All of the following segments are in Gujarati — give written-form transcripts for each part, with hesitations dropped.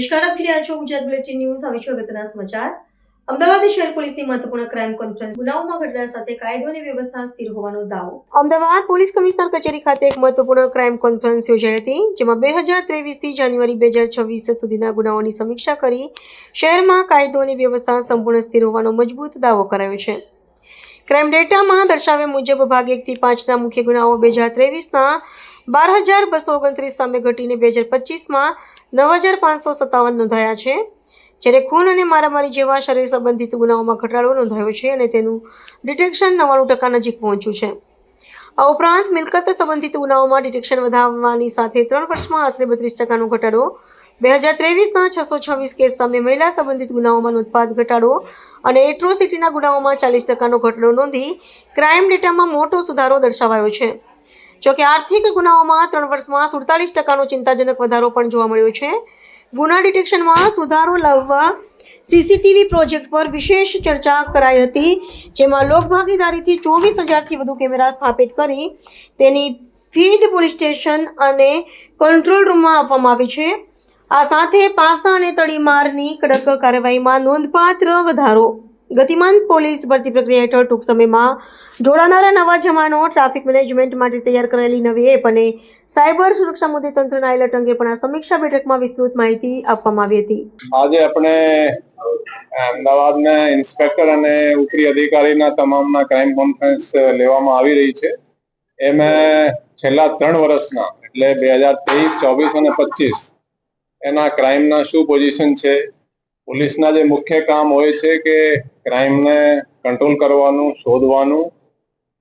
નમસ્કાર, આપ જોઈ રહ્યા છો ગુજરાત બુલેટિન ન્યૂઝ. હવે છે અગત્યના સમાચાર. અમદાવાદ શહેર પોલીસની મહત્વપૂર્ણ ક્રાઇમ કોન્ફરન્સ. ગુનાઓમાં ઘટના સાથે કાયદો અને વ્યવસ્થા સ્થિર હોવાનો દાવો. અમદાવાદ પોલીસ કમિશનર કચેરી ખાતે એક મહત્વપૂર્ણ ક્રાઇમ કોન્ફરન્સ યોજાઈ હતી, જેમાં 2023 થી જાન્યુઆરી 2026 સુધીના ગુનાઓની સમીક્ષા કરી શહેરમાં કાયદો અને વ્યવસ્થા સંપૂર્ણ સ્થિર હોવાનો મજબૂત દાવો કરાયો છે. ક્રાઇમ ડેટામાં દર્શાવ્યા મુજબ ભાગ 1 થી 5ના મુખ્ય ગુનાઓ 2023ના 12,229 સામે ઘટીને 2025માં 9,557 નોંધાયા છે, જ્યારે ખૂન અને મારામારી જેવા શરીર સંબંધિત ગુનાઓમાં ઘટાડો નોંધાયો છે અને તેનું ડિટેક્શન 99% નજીક પહોંચ્યું છે. આ ઉપરાંત મિલકત સંબંધિત ગુનાઓમાં ડિટેક્શન વધારવાની સાથે 3 વર્ષમાં આશરે 32%નો ઘટાડો, 2023ના 626 કેસ સામે મહિલા સંબંધિત ગુનાઓમાં નોંધપાત્ર ઘટાડો અને એટ્રોસિટીના ગુનાઓમાં 40%નો ઘટાડો નોંધી ક્રાઇમ ડેટામાં મોટો સુધારો દર્શાવાયો છે. જોકે આર્થિક ગુનાઓમાં 3 વર્ષમાં 47%નો ચિંતાજનક વધારો પણ જોવા મળ્યો છે. ગુના ડિટેક્શનમાં સુધારો લાવવા સીસીટીવી પ્રોજેક્ટ પર વિશેષ ચર્ચા કરાઈ હતી, જેમાં લોકભાગીદારીથી 24,000થી વધુ કેમેરા સ્થાપિત કરી તેની ફીડ પોલીસ સ્ટેશન અને કંટ્રોલ રૂમમાં આપવામાં આવી છે. આ સાથે પાસા અને તડીમારની કડક કાર્યવાહીમાં નોંધપાત્ર વધારો. ગતિમાન પોલીસ ભરતી પ્રક્રિયા હેઠળ ટૂંક સમયમાં જોડાનારા નવા જવાનો, ટ્રાફિક મેનેજમેન્ટ માટે તૈયાર કરાયેલી નવી એપ અને સાયબર સુરક્ષા મુદ્દે તંત્રના એલર્ટ અંગે પણ આ સમીક્ષા બેઠકમાં વિસ્તૃત માહિતી આપવામાં આવી હતી. આજે આપણે અમદાવાદના ઇન્સ્પેક્ટર અને ઉપરી અધિકારીના તમામના ક્રાઇમ કોન્ફરન્સ લેવામાં આવી રહી છે. એમાં છેલ્લા 3 વર્ષના એટલે 2023, 24 અને 25 એના ક્રાઇમના શું પોઝિશન છે, પોલીસના જે મુખ્ય કામ હોય છે કે ક્રાઇમને કંટ્રોલ કરવાનું, શોધવાનું,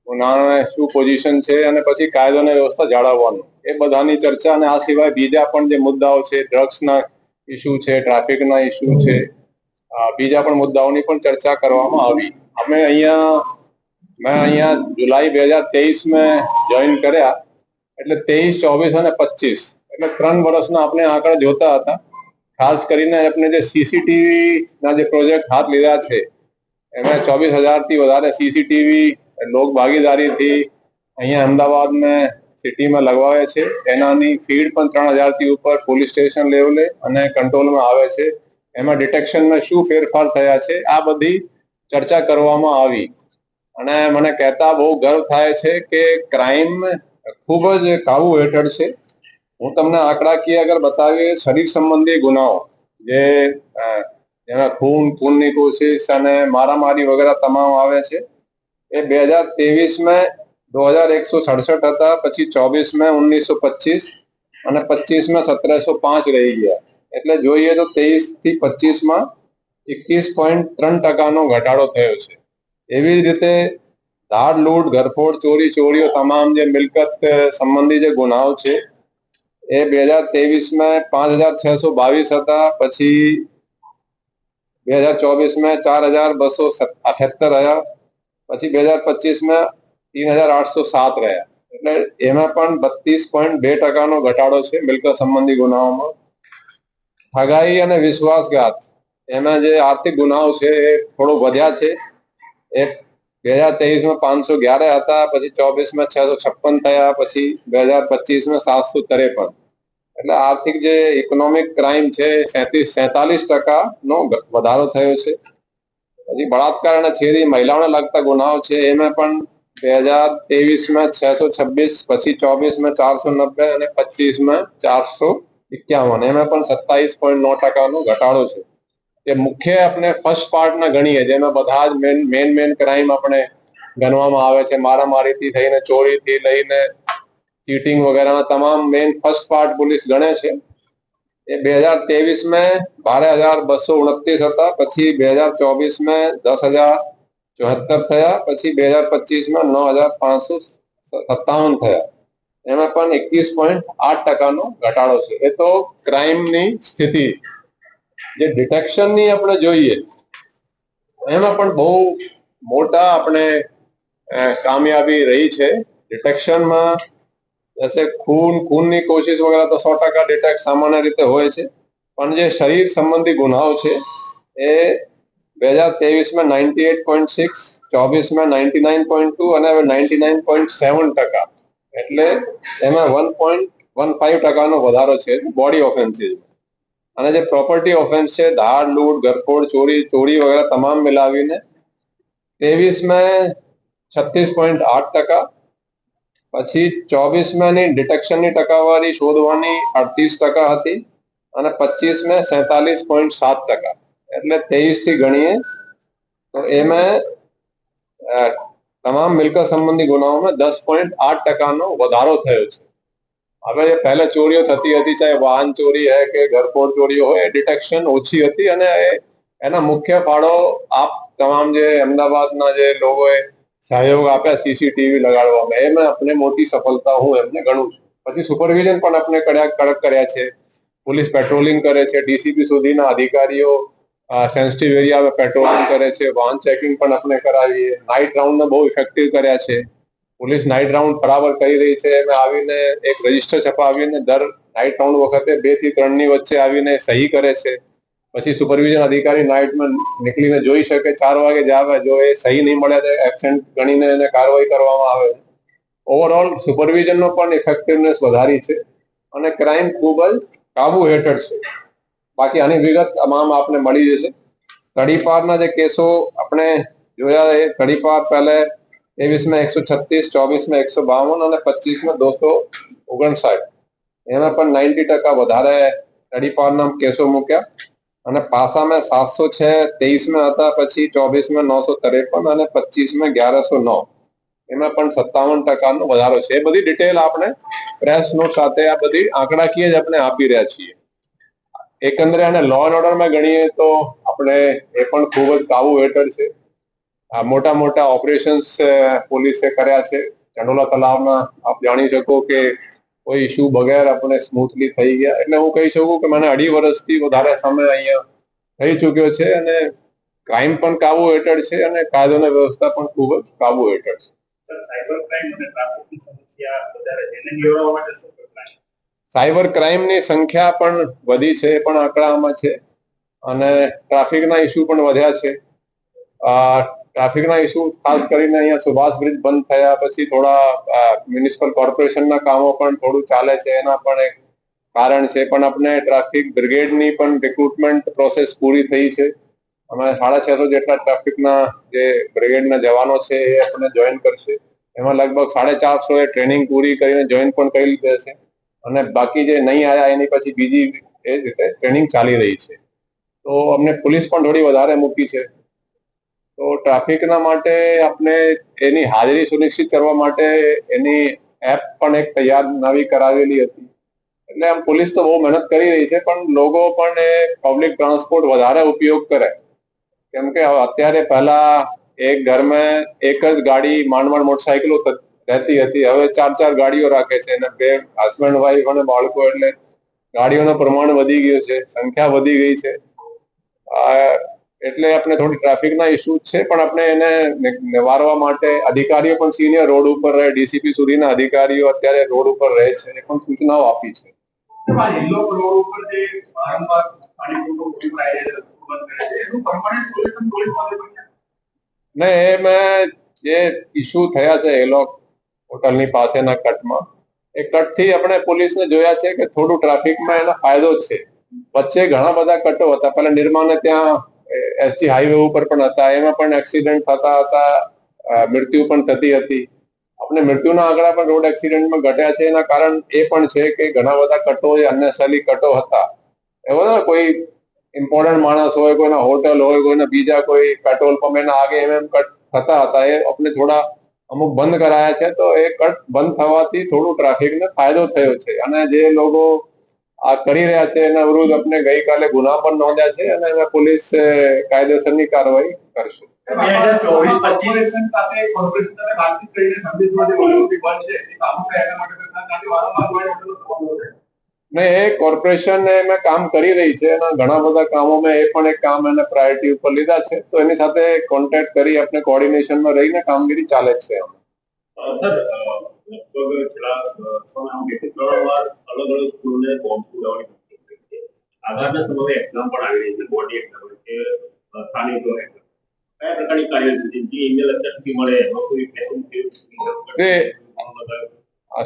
ગુનાને શું પોઝિશન છે અને પછી કાયદો અને વ્યવસ્થા જાળવવાનું, એ બધાની ચર્ચા. અને આ સિવાય બીજા પણ જે મુદ્દાઓ છે, ડ્રગ્સના ઇસ્યુ છે, ટ્રાફિકના ઇસ્યુ છે, બીજા પણ મુદ્દાઓની પણ ચર્ચા કરવામાં આવી. મેં અહીંયા જુલાઈ 2023 જોઈન કર્યા, એટલે 23, 24 અને 25 એટલે 3 વર્ષના આપણે આંકડા જોતા હતા. ખાસ કરીને આપણે જે સીસીટીવી ના જે પ્રોજેક્ટ હાથ લીધા છે, એમાં 24,000થી વધારે સીસીટીવી લોક ભાગીદારીથી અહીંયા અમદાવાદમાં સિટીમાં લગવાવે છે. એનાની ફીડ પણ 3,000થી ઉપર પોલીસ સ્ટેશન લેવલે અને કંટ્રોલમાં આવે છે. એમાં ડિટેક્શનમાં શું ફેરફાર થયા છે, આ બધી ચર્ચા કરવામાં આવી. અને મને કહેતા બહુ ગર્વ થાય છે કે ક્રાઇમ ખૂબ જ કાબુ હેઠળ છે. હું તમને આંકડાકીય અગર બતાવીએ, શરીર સંબંધી ગુનાઓ જે જેમાં ખૂનની કોશિશ અને મારામારી વગેરે તમામ આવે છે, એ 2023માં 2,167 હતા, પછી 24માં 1,925 અને 25માં 1,705 રહી ગયા. એટલે જોઈએ તો 23 થી 25માં 21.3%નો ઘટાડો થયો છે. એવી જ રીતે ધાડ, લૂંટ, ઘરફોડ, ચોરીઓ તમામ જે મિલકત સંબંધી જે ગુનાઓ છે, એ 2023માં 5,622 હતા, પછી 2024માં 4,278 રહ્યા, પછી 2025માં 3,807 રહ્યા. એટલે એમાં પણ 32.2%નો ઘટાડો છે મિલકત સંબંધી ગુનાઓમાં. ઠગાઈ અને વિશ્વાસઘાત, એમાં જે આર્થિક ગુનાઓ છે એ થોડો વધ્યા છે. એ 2023માં 511 હતા, પછી 24માં 656 થયા, પછી 2025માં 753. એટલે આર્થિક જે ઇકોનોમિક ક્રાઇમ છે 47% નો વધારો થયો છે. પછી બળાત્કાર અને છેડી, મહિલાઓને લગતા ગુનાઓ છે, એમાં પણ 2023માં 626, પછી 24માં 490 અને 25માં 451. એમાં પણ 27.9%નો ઘટાડો છે. એ મુખ્ય આપણે ફર્સ્ટ પાર્ટના ગણીએ, જેમાં બધા જ મેન ક્રાઇમ આપણે ગણવામાં આવે છે. મારામારીથી થઈને, ચોરીથી લઈને ચીટિંગ વગેરેના તમામ મેન ફર્સ્ટ પાર્ટ પોલીસ ગણે છે. એ 2023માં 12,229 હતા, પછી 2024માં 10,074 થયા, પછી 2025માં 9,557 થયા. એમાં પણ 21.8%નો ઘટાડો છે. એ તો ક્રાઇમની સ્થિતિ. જે ડિટેક્શનની આપણે જોઈએ, એમાં પણ બહુ મોટા આપણે કામયાબી રહી છે. ડિટેક્શનમાં जैसे खूनની કોશિશ વગેરે તો 100% ડિટેક્ટ સામાન્ય રીતે હોય છે, પણ જે શરીર સંબંધી ગુનાઓ છે એ 2023માં 98.6, 24માં 99.2 અને હવે 99.7%. એટલે એમાં 1.15%નો વધારો છે બોડી ઓફેન્સીસ. અને જે પ્રોપર્ટી ઓફેન્સ છે, ધાડ, લૂંટ, ગરફોડ, ચોરી વગેરે તમામ મિલાવીને 23 में 36.8%, પછી 24 में ની ડિટેક્શનની ટકાવારી શોધવાની 38% હતી અને 25 में 47.7%. એટલે 23 થી ગણીએ તો એમાં તમામ મિલકત સંબંધી ગુનાઓમાં 10.8%નો વધારો થયો છે. હવે પહેલા ચોરીઓ થતી હતી, ચાહે વાહન ચોરી હે કે ઘરફોડ ચોરીઓ હોય, ડિટેક્શન ઓછી હતી અને એના મુખ્ય ફાળો આપ તમામ જે અમદાવાદના જે લોકોએ સહયોગ આપ્યા સીસીટીવી લગાડવામાં, એમાં આપણે મોટી સફળતા હું એમને ગણું છું. પછી સુપરવિઝન પણ આપણે કડક કર્યા છે. પોલીસ પેટ્રોલિંગ કરે છે, ડીસીપી સુધીના અધિકારીઓ સેન્સિટિવ એરિયા પેટ્રોલિંગ કરે છે, વાહન ચેકિંગ પણ આપણે કરાવીએ, નાઇટ રાઉન્ડ બહુ ઇફેક્ટિવ કર્યા છે. પોલીસ નાઇટ રાઉન્ડ બરાબર કરી રહી છે. એમાં આવીને એક રજીસ્ટર છપાવીને દર નાઇટ રાઉન્ડ વખતે 2 થી 3 ની વચ્ચે આવીને સહી કરે છે. પછી સુપરવિઝન અધિકારી નાઇટમાં નીકળીને જોઈ શકે, 4 વાગે જ આવે, જો એ સહી નહીં મળે તો એબસેન્ટ ગણીને એને કાર્યવાહી કરવામાં આવે. ઓવરઓલ સુપરવિઝનનો પણ ઇફેક્ટિવનેસ વધારી છે અને ક્રાઇમ ખૂબ જ કાબુ હેઠળ છે. બાકી આની વિગત તમામ આપને મળી જશે. તડીપારના જે કેસો આપણે જોયા, એ તડીપાર પહેલે 23 में 136, 24 में 152 અને 25 में 259. એમાં પણ 90% વધારે તડીપારના કેસો મૂક્યા અને પાસામાં 706 23 में હતા, પછી 24 में 953 અને 25 में 1109. એમાં પણ 57%નો વધારો છે. એ બધી ડિટેલ આપણે પ્રેસ નોટ સાથે આ બધી આંકડાકીય જ આપણે આપી રહ્યા છીએ. એકંદરે આને લો એન્ડ ઓર્ડરમાં ગણીએ તો આપણે એ પણ ખૂબ જ કાબુ હેઠળ છે. મોટા મોટા ઓપરેશન્સ પોલીસે કર્યા છે. ચંડોલા તલાવના આપ જાણી શકો કે કોઈ ઇસ્યુ વગેર આપણે સ્મૂથલી થઈ ગયા. એટલે હું કહી શકું કે મને 2.5 વર્ષથી વધારે સમય અહીંયા થઈ ચુક્યો છે અને ક્રાઇમ પણ કાબુ હેઠળ છે અને કાયદો વ્યવસ્થા પણ ખૂબ જ કાબુ હેઠળ છે. સાયબર ક્રાઇમ અને ટ્રાફિકની સમસ્યા વધારે છે, એને નિવારવા માટે શું કરવું? સાયબર ક્રાઇમની સંખ્યા પણ વધી છે, એ પણ આંકડામાં છે અને ટ્રાફિકના ઇસ્યુ પણ વધ્યા છે. ટ્રાફિકના ઇસ્યુ ખાસ કરીને અહીંયા સુભાષ બ્રિજ બંધ થયા પછી થોડા મ્યુનિસિપલ કોર્પોરેશનના કામો પણ થોડું ચાલે છે, એના પણ એક કારણ છે. પણ આપણે ટ્રાફિક બ્રિગેડની પણ રિક્રુટમેન્ટ પ્રોસેસ પૂરી થઈ છે. અમે 650 જેટલા ટ્રાફિકના જે બ્રિગેડના જવાનો છે એ આપણે જોઈન કરશે. એમાં લગભગ 450 એ ટ્રેનિંગ પૂરી કરીને જોઈન પણ કરી લીધા છે અને બાકી જે નહીં આવ્યા એની પછી બીજી એ રીતે ટ્રેનિંગ ચાલી રહી છે. તો અમને પોલીસ પણ થોડી વધારે મૂકી છે. તો ટ્રાફિકના માટે આપણે એની હાજરી સુનિશ્ચિત કરવા માટે એની એપ પણ એક તૈયાર નવી કરાવેલી હતી. એટલે આમ પોલીસ તો બહુ મહેનત કરી રહી છે, પણ લોકો પણ એ પબ્લિક ટ્રાન્સપોર્ટ વધારે ઉપયોગ કરે. કેમ કે અત્યારે પહેલા એક ઘરમાં એક જ ગાડી માંડ મોટરસાયકલો રહેતી હતી, હવે 4 ગાડીઓ રાખે છે અને 2 હસબન્ડ વાઈફ અને બાળકો. એટલે ગાડીઓનું પ્રમાણ વધી ગયું છે, સંખ્યા વધી ગઈ છે. એટલે આપણે થોડી ટ્રાફિકના ઇસ્યુ છે, પણ આપણે એને નિવારવા માટે અધિકારીઓ પણ સિનિયર રોડ ઉપર રહે, ડીસીપી સુધીના અધિકારીઓ અત્યારે રોડ ઉપર રહે છે, એ પણ સૂચનાઓ આપી છે. ને એમાં જે ઇસ્યુ થયા છે એલોક હોટલની પાસેના કટમાં, એ કટથી આપણે પોલીસને જોયા છે કે થોડું ટ્રાફિકમાં એનો ફાયદો છે. વચ્ચે ઘણા બધા કટો હતા. પહેલા નિર્માને ત્યાં એસજી હાઈવે ઉપર પણ હતા, એમાં પણ એક્સિડન્ટ થતા હતા, મૃત્યુ પણ થતી હતી. આપણે મૃત્યુના આંકડા પણ રોડ એક્સિડન્ટમાં ઘટ્યા છે. એના કારણ એ પણ છે કે ઘણા બધા કટો જે અનનેસેસરી કટો હતા, એવો કોઈ ઇમ્પોર્ટન્ટ માણસ હોય, કોઈના હોટલ હોય, કોઈના બીજા કોઈ પેટ્રોલ પંપ એના આગે કટ થતા હતા, એ આપણે થોડા અમુક બંધ કરાયા છે. તો એ કટ બંધ થવાથી થોડું ટ્રાફિકને ફાયદો થયો છે અને જે લોકો આ કરી રહ્યા છે એના વિરુદ્ધ આપણે ગઈકાલે ગુના પણ નોંધ્યા છે અને એમાં પોલીસ કાયદેસરની કાર્યવાહી કરશે. 2024-25 સાથે કોર્પોરેશન સાથે વાતચીત કરીને સંદેશમાંથી વહીવટી બંધ છે, એ કામો એના માટે ને એ કોર્પોરેશન એમાં કામ કરી રહી છે અને ઘણા બધા કામોમાં એ પણ એક કામ એને પ્રાયોરિટી ઉપર લીધા છે. તો એની સાથે કોન્ટેક્ટ કરી આપણે કોર્ડિનેશનમાં રહીને કામગીરી ચાલે છે. સર, લગભગ છેલ્લા 3 વાર અલગ અલગ સ્કૂલને બોમ્બ ફોડાવવાની આગામી સમયે એક્ઝામ પણ આવી રહી છે, બોડી એક્ઝામ કે સ્થાનિક એક્ઝામ. કયા પ્રકારની કાર્યવાહી જે ઈમેલ અત્યારથી મળે એમાં કોઈ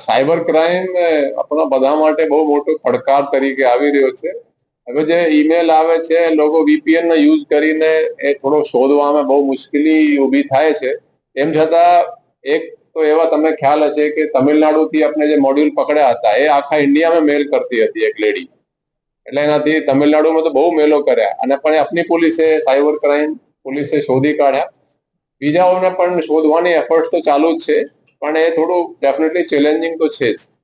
સાયબર ક્રાઇમ આપણા બધા માટે બહુ મોટો પડકાર તરીકે આવી રહ્યો છે. હવે જે ઈમેલ આવે છે લોકો VPN નો યુઝ કરીને એ થોડો શોધવામાં બહુ મુશ્કેલી ઊભી થાય છે. એમ છતાં એક તો એવા તમે ખ્યાલ હશે કે તમિલનાડુથી આપણે જે મોડ્યુલ પકડ્યા હતા એ આખા ઇન્ડિયામાં મેલ કરતી હતી એક લેડી. એટલે એનાથી તમિલનાડુમાં તો બહુ મેલો કર્યા અને પણ આપની પોલીસે સાયબર ક્રાઇમ પોલીસે શોધી કાઢ્યા. બીજાઓને પણ શોધવાની એફર્ટ્સ તો ચાલુ જ છે, પણ એ થોડું ડેફિનેટલી ચેલેન્જિંગ તો છે જ.